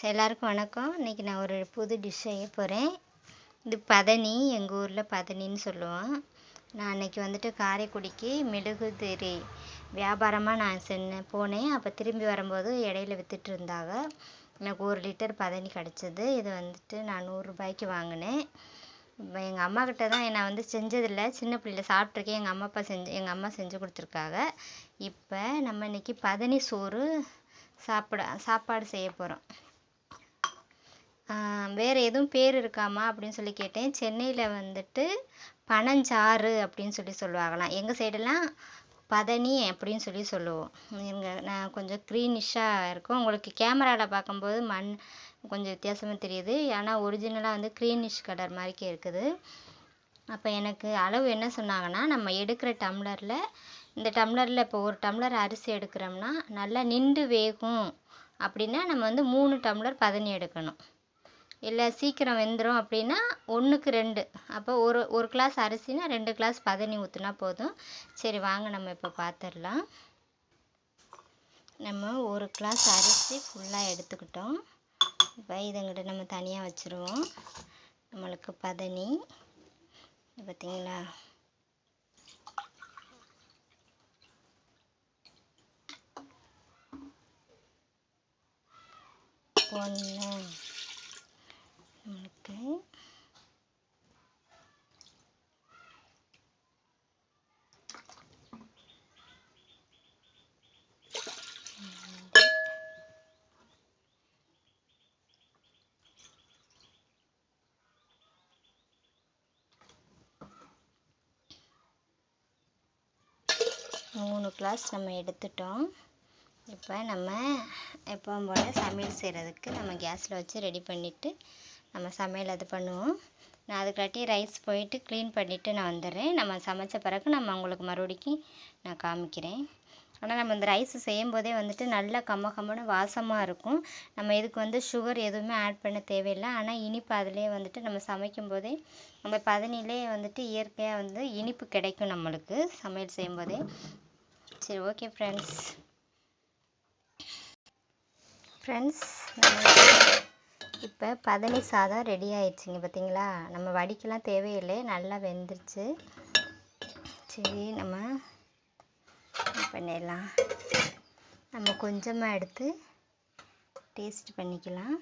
எல்லாருக்கும் வணக்கம். இன்றைக்கி நான் ஒரு புது டிஷ் செய்ய போகிறேன். இது பதனி, எங்கள் ஊரில் பதனின்னு சொல்லுவோம். நான் அன்றைக்கி வந்துட்டு காரைக்குடிக்கு மெழுகுதிரி வியாபாரமாக நான் போனேன். அப்போ திரும்பி வரும்போது இடையில விற்றுட்டு இருந்தாங்க. எனக்கு 1 லிட்டர் பதனி கிடச்சிது. இது வந்துட்டு நான் 100 ரூபாய்க்கு வாங்கினேன். எங்கள் அம்மாக்கிட்ட தான் நான் வந்து செஞ்சதில்லை, சின்ன பிள்ளையில் சாப்பிட்ருக்கேன். எங்கள் அம்மா செஞ்சு கொடுத்துருக்காங்க. இப்போ நம்ம இன்றைக்கி பதனி சோறு சாப்பாடு செய்ய போகிறோம். வேறு எதுவும் பேர் இருக்காமா அப்படின்னு சொல்லி கேட்டேன். சென்னையில் வந்துட்டு பனஞ்சாறு அப்படின்னு சொல்லுவாங்களாம். எங்கள் சைடெல்லாம் பதனி அப்படின்னு சொல்லுவோம். நான் கொஞ்சம் க்ரீனிஷாக இருக்கும். உங்களுக்கு கேமராவில் பார்க்கும்போது கொஞ்சம் வித்தியாசமாக தெரியுது. ஆனால் ஒரிஜினலாக வந்து க்ரீனிஷ் கலர் மாதிரிக்கே இருக்குது. அப்போ எனக்கு அளவு என்ன சொன்னாங்கன்னா, நம்ம எடுக்கிற டம்ளரில், இந்த டம்ளரில் இப்போ 1 டம்ளர் அரிசி எடுக்கிறோம்னா நல்லா நின்று வேகும் அப்படின்னா நம்ம வந்து 3 டம்ளர் பதனி எடுக்கணும். இல்லை சீக்கிரம் வெந்துடும் அப்படின்னா 1க்கு 2. அப்போ ஒரு கிளாஸ் அரிசினா 2 கிளாஸ் பதனி ஊற்றினா போதும். சரி வாங்க நம்ம இப்போ பார்த்துடலாம். நம்ம 1 கிளாஸ் அரிசி ஃபுல்லாக எடுத்துக்கிட்டோம். இப்போ இதங்கிட்ட நம்ம தனியாக வச்சுருவோம். நம்மளுக்கு பதனி பார்த்தீங்களா, நம்மளுக்கு மூணு கிளாஸ் நம்ம எடுத்துட்டோம். இப்போ நம்ம எப்பவும் போல் சமையல் செய்கிறதுக்கு நம்ம கேஸில் வச்சு ரெடி பண்ணிவிட்டு நம்ம சமையல் அது பண்ணுவோம். நான் அதுக்காட்டி ரைஸ் போயிட்டு க்ளீன் பண்ணிவிட்டு நான் வந்துடுறேன். நம்ம சமைச்ச பிறகு நம்ம உங்களுக்கு மறுபடிக்கும் நான் காமிக்கிறேன். ஆனால் நம்ம இந்த ரைஸ் செய்யும்போதே வந்துட்டு நல்லா கம்ம வாசமாக இருக்கும். நம்ம இதுக்கு வந்து சுகர் எதுவுமே ஆட் பண்ண தேவையில்லை. ஆனால் இனிப்பு அதிலே வந்துட்டு நம்ம சமைக்கும் போதே நம்ம பதனிலே வந்துட்டு இயற்கையாக வந்து இனிப்பு கிடைக்கும் நம்மளுக்கு சமையல் செய்யும்போதே. சரி, ஓகே ஃப்ரெண்ட்ஸ், இப்போ பதனி சாதம் ரெடி ஆயிடுச்சுங்க. பார்த்தீங்களா, நம்ம வடிக்கலாம் தேவையில்லை, நல்லா வெந்துருச்சு. சரி, நம்ம பண்ணிடலாம். நம்ம கொஞ்சமாக எடுத்து டேஸ்ட் பண்ணிக்கலாம்.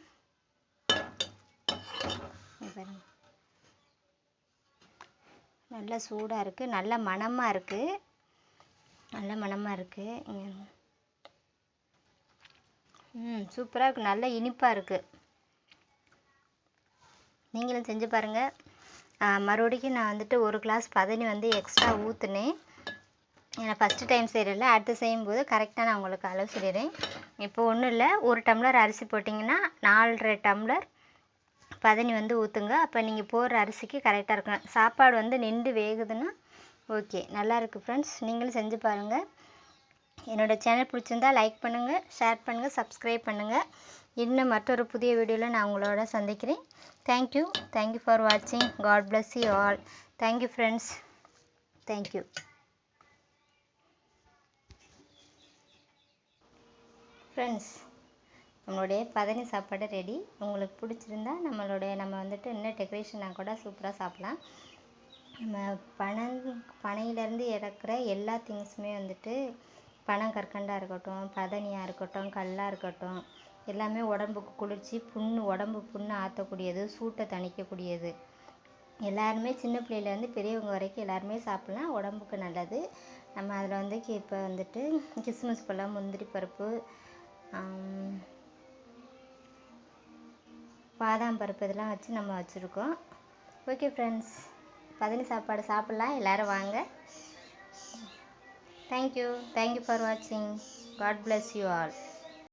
நல்லா சூடாக இருக்குது, நல்ல மணமாக இருக்குது, சூப்பராக இருக்குது, நல்ல இனிப்பாக இருக்குது. நீங்களும் செஞ்சு பாருங்கள். மறுபடியும் நான் வந்துட்டு 1 கிளாஸ் பதனி வந்து எக்ஸ்ட்ரா ஊற்றுனேன். ஏன்னா ஃபஸ்ட்டு டைம் செய்கிறதில்ல, அடுத்து செய்யும்போது கரெக்டாக நான் உங்களுக்கு அளவு சொல்லிடுறேன். இப்போ ஒன்றும் இல்லை, 1 டம்ளர் அரிசி போட்டிங்கன்னா 4.5 டம்ளர் பதனி வந்து ஊற்றுங்க. அப்போ நீங்கள் போடுற அரிசிக்கு கரெக்டாக இருக்கணும். சாப்பாடு வந்து நின்று வேகுதுன்னா ஓகே, நல்லாயிருக்கு ஃப்ரெண்ட்ஸ். நீங்களும் செஞ்சு பாருங்கள். என்னோடய சேனல் பிடிச்சிருந்தா லைக் பண்ணுங்கள், ஷேர் பண்ணுங்கள், சப்ஸ்கிரைப் பண்ணுங்கள். இன்னும் மற்றொரு புதிய வீடியோவில் நான் உங்களோட சந்திக்கிறேன். தேங்க்யூ ஃபார் வாட்சிங். God bless you all. Thank you friends, thank you. Friends, நம்மளுடைய பதனி சாப்பாடு ரெடி. உங்களுக்கு பிடிச்சிருந்தா நம்ம வந்துட்டு இன்னும் டெக்கரேஷனாக கூட சூப்பராக சாப்பிட்லாம். நம்ம பனையிலேருந்து இறக்குற எல்லா திங்ஸுமே வந்துட்டு பனங்கற்கண்டாக இருக்கட்டும், பதனியாக இருக்கட்டும், கல்லாக இருக்கட்டும், எல்லாமே உடம்புக்கு குளிர்ச்சி, உடம்பு புண்ணு ஆற்றக்கூடியது, சூட்டை தணிக்கக்கூடியது. எல்லாருமே சின்ன பிள்ளையிலேருந்து பெரியவங்க வரைக்கும் எல்லாருமே சாப்பிட்லாம், உடம்புக்கு நல்லது. நம்ம அதில் வந்து இப்போ வந்துட்டு கிஸ்மிஸ் பழம், முந்திரி பருப்பு, பாதாம் பருப்பு இதெல்லாம் வச்சு நம்ம வச்சுருக்கோம். ஓகே ஃப்ரெண்ட்ஸ், பதனி சாப்பாடு சாப்பிட்லாம், எல்லோரும் வாங்க. தேங்க்யூ ஃபார் வாட்சிங். God bless you all.